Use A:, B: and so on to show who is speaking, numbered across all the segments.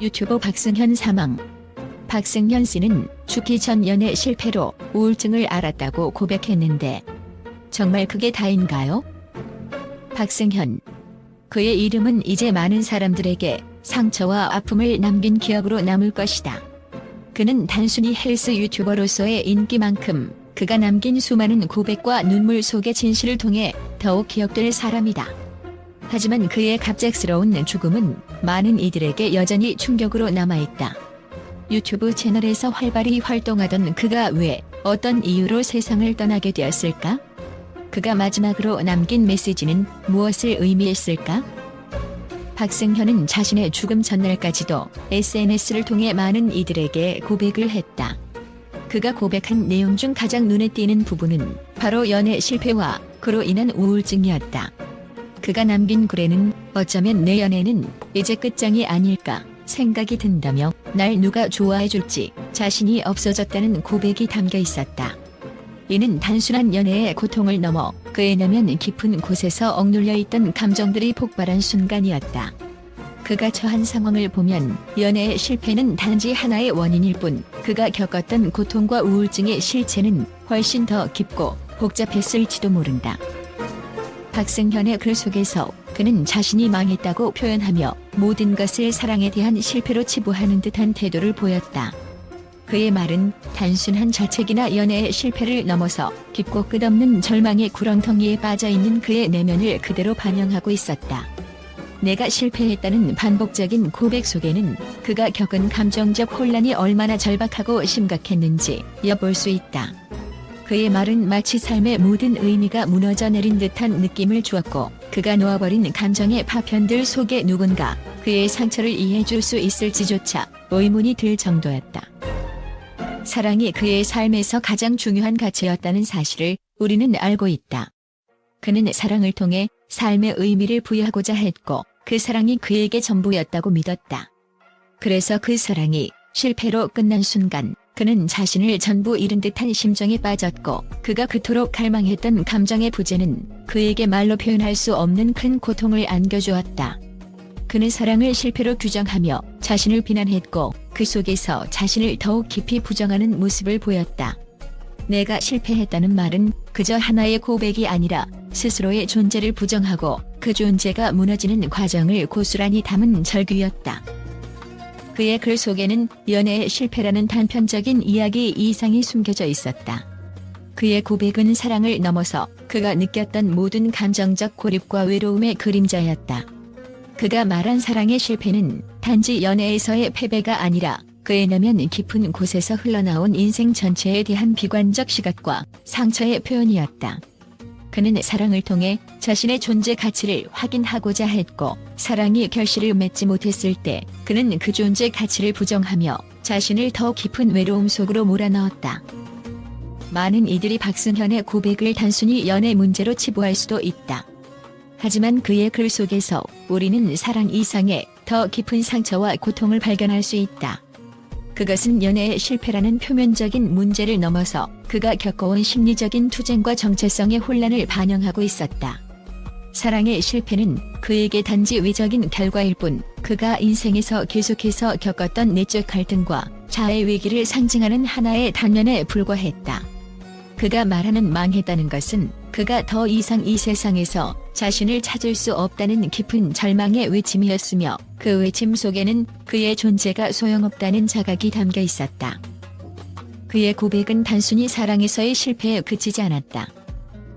A: 유튜버 박승현 사망. 박승현 씨는 죽기 전 연애 실패로 우울증을 앓았다고 고백했는데 정말 그게 다인가요? 박승현. 그의 이름은 이제 많은 사람들에게 상처와 아픔을 남긴 기억으로 남을 것이다. 그는 단순히 헬스 유튜버로서의 인기만큼 그가 남긴 수많은 고백과 눈물 속의 진실을 통해 더욱 기억될 사람이다. 하지만 그의 갑작스러운 죽음은 많은 이들에게 여전히 충격으로 남아있다. 유튜브 채널에서 활발히 활동하던 그가 왜 어떤 이유로 세상을 떠나게 되었을까? 그가 마지막으로 남긴 메시지는 무엇을 의미했을까? 박승현은 자신의 죽음 전날까지도 SNS를 통해 많은 이들에게 고백을 했다. 그가 고백한 내용 중 가장 눈에 띄는 부분은 바로 연애 실패와 그로 인한 우울증이었다. 그가 남긴 글에는 어쩌면 내 연애는 이제 끝장이 아닐까 생각이 든다며 날 누가 좋아해줄지 자신이 없어졌다는 고백이 담겨 있었다. 이는 단순한 연애의 고통을 넘어 그의 내면 깊은 곳에서 억눌려 있던 감정들이 폭발한 순간이었다. 그가 처한 상황을 보면 연애의 실패는 단지 하나의 원인일 뿐 그가 겪었던 고통과 우울증의 실체는 훨씬 더 깊고 복잡했을지도 모른다. 박승현의 글 속에서 그는 자신이 망했다고 표현하며 모든 것을 사랑에 대한 실패로 치부하는 듯한 태도를 보였다. 그의 말은 단순한 자책이나 연애의 실패를 넘어서 깊고 끝없는 절망의 구렁텅이에 빠져있는 그의 내면을 그대로 반영하고 있었다. 내가 실패했다는 반복적인 고백 속에는 그가 겪은 감정적 혼란이 얼마나 절박하고 심각했는지 엿볼 수 있다. 그의 말은 마치 삶의 모든 의미가 무너져 내린 듯한 느낌을 주었고 그가 놓아버린 감정의 파편들 속에 누군가 그의 상처를 이해해줄 수 있을지조차 의문이 들 정도였다. 사랑이 그의 삶에서 가장 중요한 가치였다는 사실을 우리는 알고 있다. 그는 사랑을 통해 삶의 의미를 부여하고자 했고 그 사랑이 그에게 전부였다고 믿었다. 그래서 그 사랑이 실패로 끝난 순간 그는 자신을 전부 잃은 듯한 심정에 빠졌고 그가 그토록 갈망했던 감정의 부재는 그에게 말로 표현할 수 없는 큰 고통을 안겨주었다. 그는 사랑을 실패로 규정하며 자신을 비난했고 그 속에서 자신을 더욱 깊이 부정하는 모습을 보였다. 내가 실패했다는 말은 그저 하나의 고백이 아니라 스스로의 존재를 부정하고 그 존재가 무너지는 과정을 고스란히 담은 절규였다. 그의 글 속에는 연애의 실패라는 단편적인 이야기 이상이 숨겨져 있었다. 그의 고백은 사랑을 넘어서 그가 느꼈던 모든 감정적 고립과 외로움의 그림자였다. 그가 말한 사랑의 실패는 단지 연애에서의 패배가 아니라 그의 내면 깊은 곳에서 흘러나온 인생 전체에 대한 비관적 시각과 상처의 표현이었다. 그는 사랑을 통해 자신의 존재 가치를 확인하고자 했고 사랑이 결실을 맺지 못했을 때 그는 그 존재 가치를 부정하며 자신을 더 깊은 외로움 속으로 몰아넣었다. 많은 이들이 박승현의 고백을 단순히 연애 문제로 치부할 수도 있다. 하지만 그의 글 속에서 우리는 사랑 이상의 더 깊은 상처와 고통을 발견할 수 있다. 그것은 연애의 실패라는 표면적인 문제를 넘어서 그가 겪어온 심리적인 투쟁과 정체성의 혼란을 반영하고 있었다. 사랑의 실패는 그에게 단지 외적인 결과일 뿐 그가 인생에서 계속해서 겪었던 내적 갈등과 자아의 위기를 상징하는 하나의 단면에 불과했다. 그가 말하는 망했다는 것은 그가 더 이상 이 세상에서 자신을 찾을 수 없다는 깊은 절망의 외침이었으며 그 외침 속에는 그의 존재가 소용없다는 자각이 담겨 있었다. 그의 고백은 단순히 사랑에서의 실패에 그치지 않았다.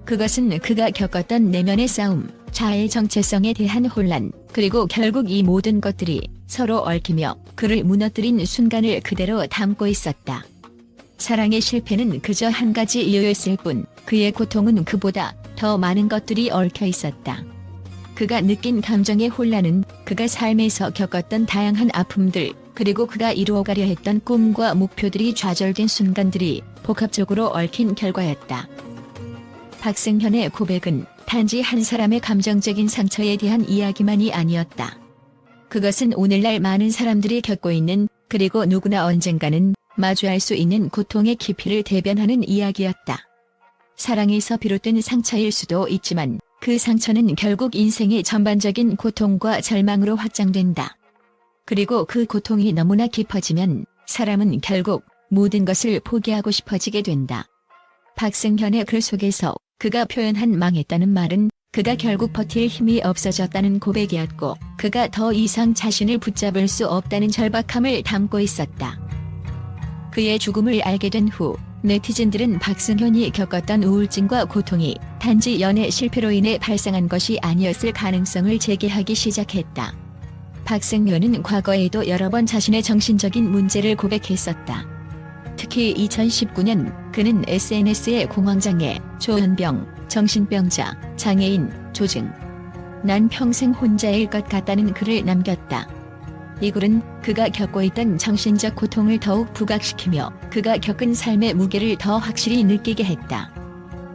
A: 그것은 그가 겪었던 내면의 싸움, 자아의 정체성에 대한 혼란, 그리고 결국 이 모든 것들이 서로 얽히며 그를 무너뜨린 순간을 그대로 담고 있었다. 사랑의 실패는 그저 한 가지 이유였을 뿐 그의 고통은 그보다 더 많은 것들이 얽혀 있었다. 그가 느낀 감정의 혼란은 그가 삶에서 겪었던 다양한 아픔들 그리고 그가 이루어가려 했던 꿈과 목표들이 좌절된 순간들이 복합적으로 얽힌 결과였다. 박승현의 고백은 단지 한 사람의 감정적인 상처에 대한 이야기만이 아니었다. 그것은 오늘날 많은 사람들이 겪고 있는 그리고 누구나 언젠가는 마주할 수 있는 고통의 깊이를 대변하는 이야기였다. 사랑에서 비롯된 상처일 수도 있지만 그 상처는 결국 인생의 전반적인 고통과 절망으로 확장된다. 그리고 그 고통이 너무나 깊어지면 사람은 결국 모든 것을 포기하고 싶어지게 된다. 박승현의 글 속에서 그가 표현한 망했다는 말은 그가 결국 버틸 힘이 없어졌다는 고백이었고, 그가 더 이상 자신을 붙잡을 수 없다는 절박함을 담고 있었다. 그의 죽음을 알게 된 후 네티즌들은 박승현이 겪었던 우울증과 고통이 단지 연애 실패로 인해 발생한 것이 아니었을 가능성을 제기하기 시작했다. 박승현은 과거에도 여러 번 자신의 정신적인 문제를 고백했었다. 특히 2019년 그는 SNS에 공황장애, 조현병, 정신병자, 장애인, 조증, 난 평생 혼자일 것 같다는 글을 남겼다. 이 글은 그가 겪고 있던 정신적 고통을 더욱 부각시키며 그가 겪은 삶의 무게를 더 확실히 느끼게 했다.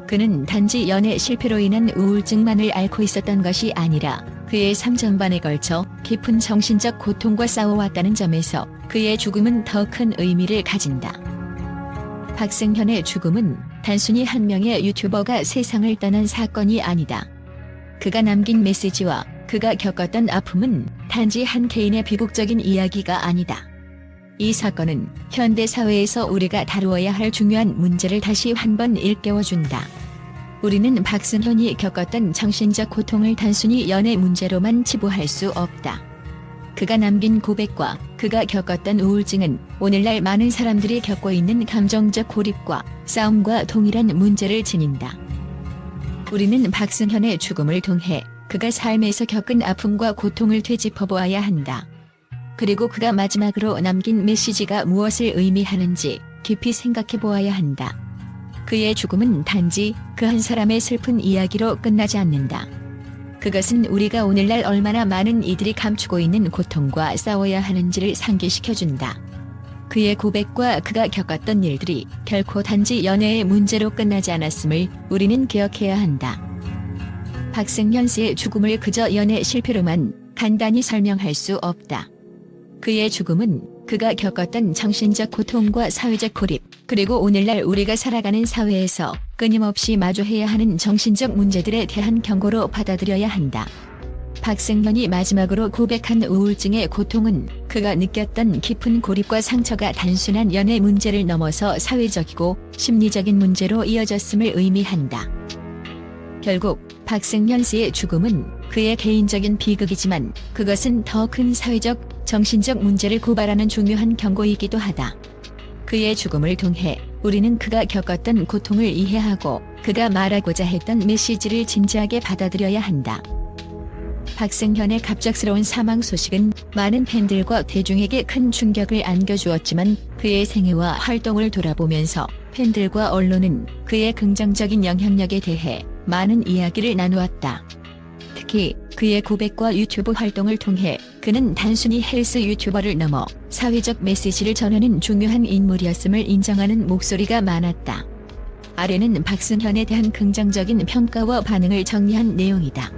A: 그는 단지 연애 실패로 인한 우울증만을 앓고 있었던 것이 아니라 그의 삶 전반에 걸쳐 깊은 정신적 고통과 싸워왔다는 점에서 그의 죽음은 더 큰 의미를 가진다. 박승현의 죽음은 단순히 한 명의 유튜버가 세상을 떠난 사건이 아니다. 그가 남긴 메시지와 그가 겪었던 아픔은 단지 한 개인의 비극적인 이야기가 아니다. 이 사건은 현대 사회에서 우리가 다루어야 할 중요한 문제를 다시 한번 일깨워준다. 우리는 박승현이 겪었던 정신적 고통을 단순히 연애 문제로만 치부할 수 없다. 그가 남긴 고백과 그가 겪었던 우울증은 오늘날 많은 사람들이 겪고 있는 감정적 고립과 싸움과 동일한 문제를 지닌다. 우리는 박승현의 죽음을 통해 그가 삶에서 겪은 아픔과 고통을 되짚어 보아야 한다. 그리고 그가 마지막으로 남긴 메시지가 무엇을 의미하는지 깊이 생각해 보아야 한다. 그의 죽음은 단지 그 한 사람의 슬픈 이야기로 끝나지 않는다. 그것은 우리가 오늘날 얼마나 많은 이들이 감추고 있는 고통과 싸워야 하는지를 상기시켜준다. 그의 고백과 그가 겪었던 일들이 결코 단지 연애의 문제로 끝나지 않았음을 우리는 기억해야 한다. 박승현 씨의 죽음을 그저 연애 실패로만 간단히 설명할 수 없다. 그의 죽음은 그가 겪었던 정신적 고통과 사회적 고립, 그리고 오늘날 우리가 살아가는 사회에서 끊임없이 마주해야 하는 정신적 문제들에 대한 경고로 받아들여야 한다. 박승현이 마지막으로 고백한 우울증의 고통은 그가 느꼈던 깊은 고립과 상처가 단순한 연애 문제를 넘어서 사회적이고 심리적인 문제로 이어졌음을 의미한다. 결국 박승현 씨의 죽음은 그의 개인적인 비극이지만 그것은 더 큰 사회적, 정신적 문제를 고발하는 중요한 경고이기도 하다. 그의 죽음을 통해 우리는 그가 겪었던 고통을 이해하고 그가 말하고자 했던 메시지를 진지하게 받아들여야 한다. 박승현의 갑작스러운 사망 소식은 많은 팬들과 대중에게 큰 충격을 안겨주었지만 그의 생애와 활동을 돌아보면서 팬들과 언론은 그의 긍정적인 영향력에 대해 많은 이야기를 나누었다. 특히 그의 고백과 유튜브 활동을 통해 그는 단순히 헬스 유튜버를 넘어 사회적 메시지를 전하는 중요한 인물이었음을 인정하는 목소리가 많았다. 아래는 박승현에 대한 긍정적인 평가와 반응을 정리한 내용이다.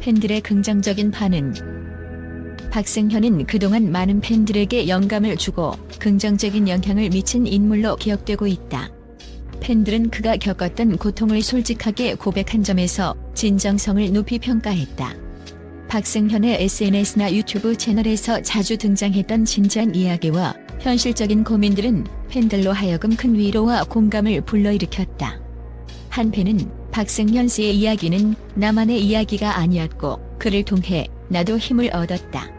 A: 팬들의 긍정적인 반응. 박승현은 그동안 많은 팬들에게 영감을 주고 긍정적인 영향을 미친 인물로 기억되고 있다. 팬들은 그가 겪었던 고통을 솔직하게 고백한 점에서 진정성을 높이 평가했다. 박승현의 SNS나 유튜브 채널에서 자주 등장했던 진지한 이야기와 현실적인 고민들은 팬들로 하여금 큰 위로와 공감을 불러일으켰다. 한 팬은 박승현 씨의 이야기는 나만의 이야기가 아니었고 그를 통해 나도 힘을 얻었다.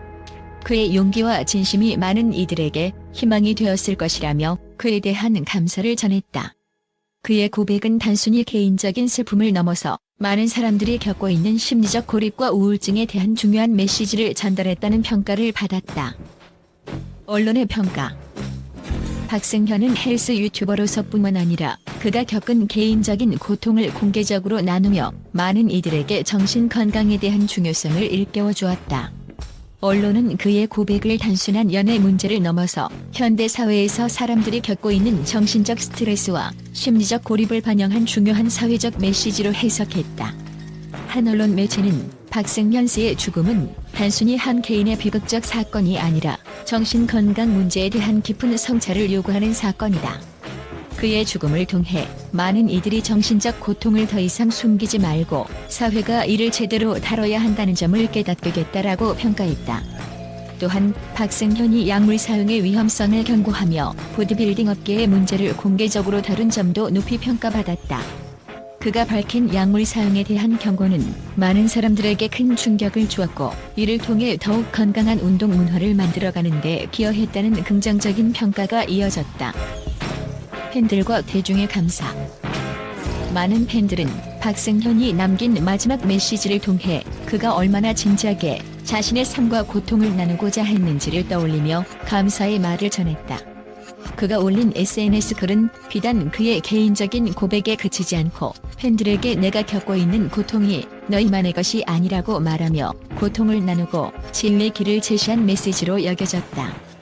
A: 그의 용기와 진심이 많은 이들에게 희망이 되었을 것이라며 그에 대한 감사를 전했다. 그의 고백은 단순히 개인적인 슬픔을 넘어서 많은 사람들이 겪고 있는 심리적 고립과 우울증에 대한 중요한 메시지를 전달했다는 평가를 받았다. 언론의 평가. 박승현은 헬스 유튜버로서뿐만 아니라 그가 겪은 개인적인 고통을 공개적으로 나누며 많은 이들에게 정신 건강에 대한 중요성을 일깨워 주었다. 언론은 그의 고백을 단순한 연애 문제를 넘어서 현대 사회에서 사람들이 겪고 있는 정신적 스트레스와 심리적 고립을 반영한 중요한 사회적 메시지로 해석했다. 한 언론 매체는 박승현 씨의 죽음은 단순히 한 개인의 비극적 사건이 아니라 정신 건강 문제에 대한 깊은 성찰을 요구하는 사건이다. 그의 죽음을 통해 많은 이들이 정신적 고통을 더 이상 숨기지 말고 사회가 이를 제대로 다뤄야 한다는 점을 깨닫게 됐다라고 평가했다. 또한 박승현이 약물 사용의 위험성을 경고하며 보디빌딩 업계의 문제를 공개적으로 다룬 점도 높이 평가받았다. 그가 밝힌 약물 사용에 대한 경고는 많은 사람들에게 큰 충격을 주었고 이를 통해 더욱 건강한 운동 문화를 만들어가는 데 기여했다는 긍정적인 평가가 이어졌다. 팬들과 대중의 감사. 많은 팬들은 박승현이 남긴 마지막 메시지를 통해 그가 얼마나 진지하게 자신의 삶과 고통을 나누고자 했는지를 떠올리며 감사의 말을 전했다. 그가 올린 SNS 글은 비단 그의 개인적인 고백에 그치지 않고 팬들에게 내가 겪고 있는 고통이 너희만의 것이 아니라고 말하며 고통을 나누고 진리의 길을 제시한 메시지로 여겨졌다.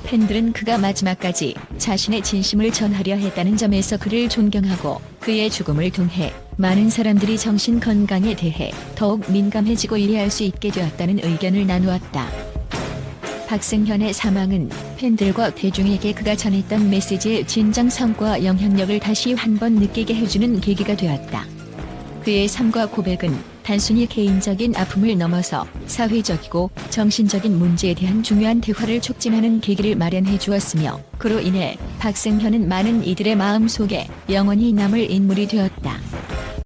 A: 팬들은 그가 마지막까지 자신의 진심을 전하려 했다는 점에서 그를 존경하고 그의 죽음을 통해 많은 사람들이 정신 건강에 대해 더욱 민감해지고 이해할 수 있게 되었다는 의견을 나누었다. 박승현의 사망은 팬들과 대중에게 그가 전했던 메시지의 진정성과 영향력을 다시 한 번 느끼게 해주는 계기가 되었다. 그의 삶과 고백은 단순히 개인적인 아픔을 넘어서 사회적이고 정신적인 문제에 대한 중요한 대화를 촉진하는 계기를 마련해 주었으며 그로 인해 박승현은 많은 이들의 마음 속에 영원히 남을 인물이 되었다.